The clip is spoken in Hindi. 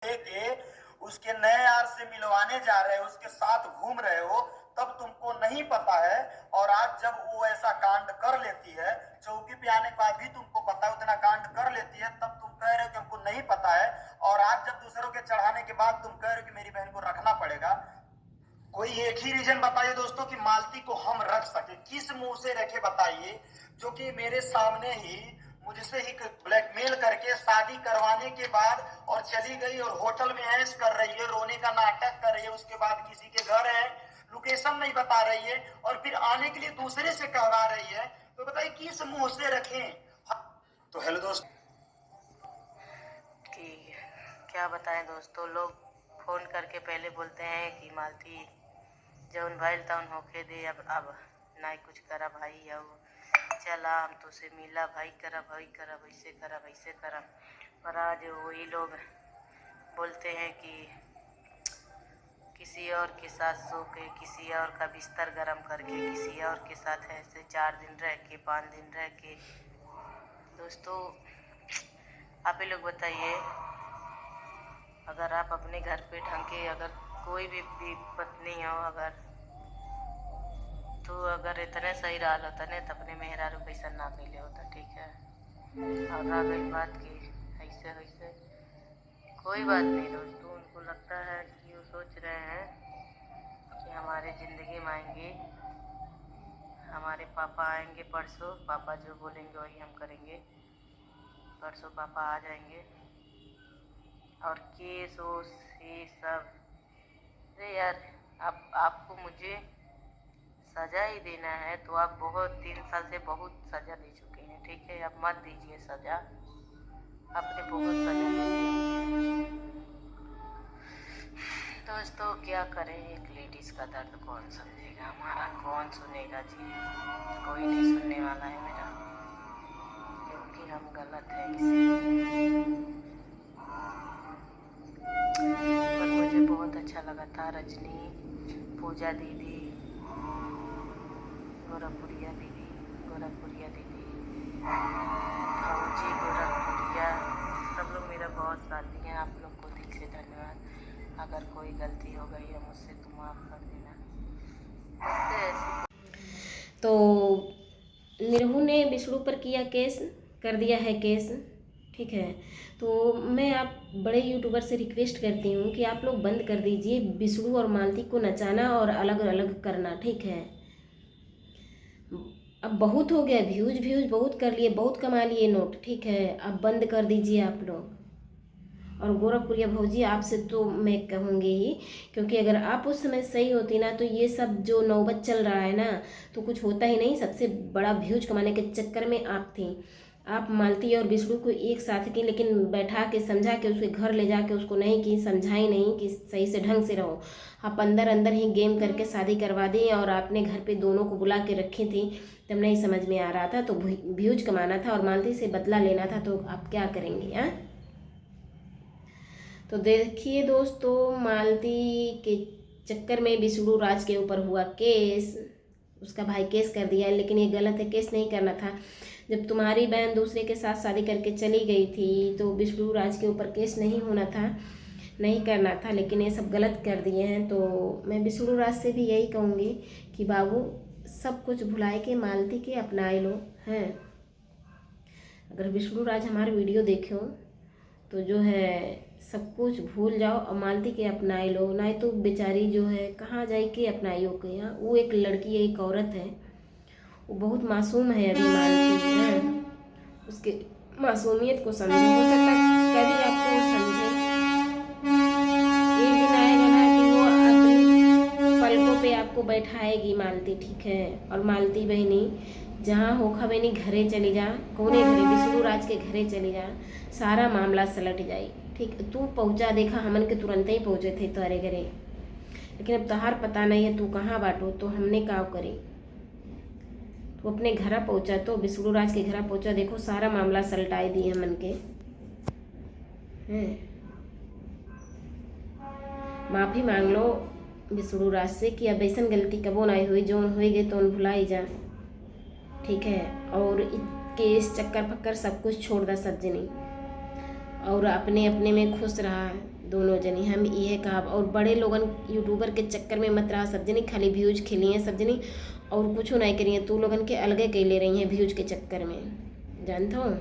लेके उसके नए यार से मिलवाने जा रहे हो, उसके साथ घूम रहे हो, तब तुमको नहीं पता है। और आज जब वो ऐसा कांड कर लेती है, चौकी पे आने के बाद भी तुमको पता है उतना कांड कर लेती है, तब तुम कह रहे हो कि हमको नहीं पता है। और आज जब दूसरों के चढ़ाने के बाद तुम कह रहे हो कि मेरी बहन को रखना पड़ेगा। कोई एक ही रीजन बताइए दोस्तों कि मालती को हम रख सके, किस मुंह से रखे बताइए, जो कि मेरे सामने ही मुझसे ही ब्लैकमेल करके शादी करवाने के बाद और चली गई और होटल में ऐश कर रही है, रोने का नाटक कर रही है, उसके बाद किसी के घर है, लोकेशन नहीं बता रही है, और फिर आने के लिए दूसरे से कहवा रही है। तो बताइए किस मुंह से रखें। तो हेलो दोस्त, कि क्या बताएं दोस्तों, लोग फ़ोन करके पहले बोलते हैं कि मालती जौन भइल तौन होके दे, अब ना कुछ करा भाई, अब चला हम तो से मिला भाई, करा भाई करा वैसे करा वैसे करा। पर आज वही लोग बोलते हैं कि किसी और के साथ सो के, किसी और का बिस्तर गरम करके, किसी और के साथ ऐसे 4 दिन रह के 5 दिन रह के। दोस्तों आप ही लोग बताइए, अगर आप अपने घर पे ढंग के, अगर कोई भी पत्नी हो अगर, तो अगर इतने सही रहल होता नहीं तो अपने मेहरारू कैसा ना कैले होता, ठीक है। और रह गई बात की ऐसे वैसे, कोई बात नहीं दोस्तों, उनको लगता है कि वो सोच रहे हैं कि हमारे ज़िंदगी में आएंगे, हमारे पापा आएंगे परसों, पापा जो बोलेंगे वही हम करेंगे। परसों पापा आ जाएंगे और केस ओस ये सब। अरे यार, आपको मुझे सज़ा ही देना है तो आप बहुत 3 साल से बहुत सज़ा दे चुके हैं, ठीक है। अब मत दीजिए सज़ा, आपने बहुत सज़ा दे दिया मुझे। दोस्तों क्या करें, एक लेडीज़ का दर्द कौन समझेगा, हमारा कौन सुनेगा जी। कोई नहीं सुनने वाला है मेरा, क्योंकि हम गलत हैं इसीलिए। पर मुझे बहुत अच्छा लगा था रजनी, पूजा दीदी, गोरखपुरिया दीदी, गोरखपुरिया दीदी, फौजी गोरखपुरिया, सब लोग मेरा बहुत साथ दिए हैं। आप लोग को दिल से धन्यवाद। अगर कोई गलती हो गई है मुझसे तो माफ़ कर देना। मुझसे ऐसी तो निरहू ने विष्णु पर किया केस, कर दिया है केस, ठीक है। तो मैं आप बड़े यूट्यूबर से रिक्वेस्ट करती हूँ कि आप लोग बंद कर दीजिए विष्णु और मालती को नचाना और अलग अलग करना, ठीक है। अब बहुत हो गया, व्यूज बहुत कर लिए, बहुत कमा लिए नोट, ठीक है। अब बंद कर दीजिए आप लोग। और गोरखपुरिया भौजी आपसे तो मैं कहूँगी ही, क्योंकि अगर आप उस समय सही होती ना तो ये सब जो नौबत चल रहा है ना तो कुछ होता ही नहीं। सबसे बड़ा व्यूज कमाने के चक्कर में आप थी। आप मालती और विष्णु को एक साथ की, लेकिन बैठा के समझा के उसके घर ले जाके उसको नहीं की, समझाई नहीं कि सही से ढंग से रहो। आप अंदर अंदर ही गेम करके शादी करवा दी और आपने घर पे दोनों को बुला के रखी थी। तब नहीं समझ में आ रहा था, तो व्यूज कमाना था और मालती से बदला लेना था, तो आप क्या करेंगे हाँ। तो देखिए दोस्तों, मालती के चक्कर में विष्णु राज के ऊपर हुआ केस, उसका भाई केस कर दिया, लेकिन ये गलत है, केस नहीं करना था। जब तुम्हारी बहन दूसरे के साथ शादी करके चली गई थी तो विष्णु राज के ऊपर केस नहीं होना था, नहीं करना था, लेकिन ये सब गलत कर दिए हैं। तो मैं विष्णु राज से भी यही कहूँगी कि बाबू सब कुछ भुलाए के मालती के अपनाए लो हैं। अगर विष्णु राज हमारे वीडियो देखो तो जो है सब कुछ भूल जाओ और मालती के अपनाए लो, नहीं तो बेचारी जो है कहाँ जाए के अपनाइयो के। यहाँ वो एक लड़की है, एक औरत है, वो बहुत मासूम है अभी मालती है। उसके मासूमियत को समझो, हो सकता है कभी आपको वो समझे। एक दिन आएगा ना कि वो अपनी पलकों पे आपको बैठाएगी मालती, ठीक है। और मालती बहनी जहाँ होखा बहनी घरे चली जा, कौने घरे, विष्णु राज के घरे चली जा, सारा मामला सलट जाए, ठीक। तू पहुँचा देखा हमन के तुरंत ही पहुँचे थे तुम्हारे घरे, लेकिन अब तहार पता नहीं है तू कहाँ बाटो, तो हमने का करी। तो अपने घर पहुँचा, तो विष्णु राज के घर पहुँचा, देखो सारा मामला सलटाए दिए हमन के हैं। माफ़ी मांग लो विष्णु राज से कि अब ऐसा गलती कबो नहीं हुई, जो होएगी तो भुलाई जा, ठीक है। और केस चक्कर पक्कर सब कुछ छोड़ दा सब जनी, और अपने अपने में खुश रहा, दोनों जनी हम इहे कहब। और बड़े लोगन यूट्यूबर के चक्कर में मत रहा सब जनी, खाली व्यूज खेली हैं सब जनी और कुछ नहीं करी हैं। तू लोगन के अलगे कैले रही हैं व्यूज के चक्कर में, जानता हूँ।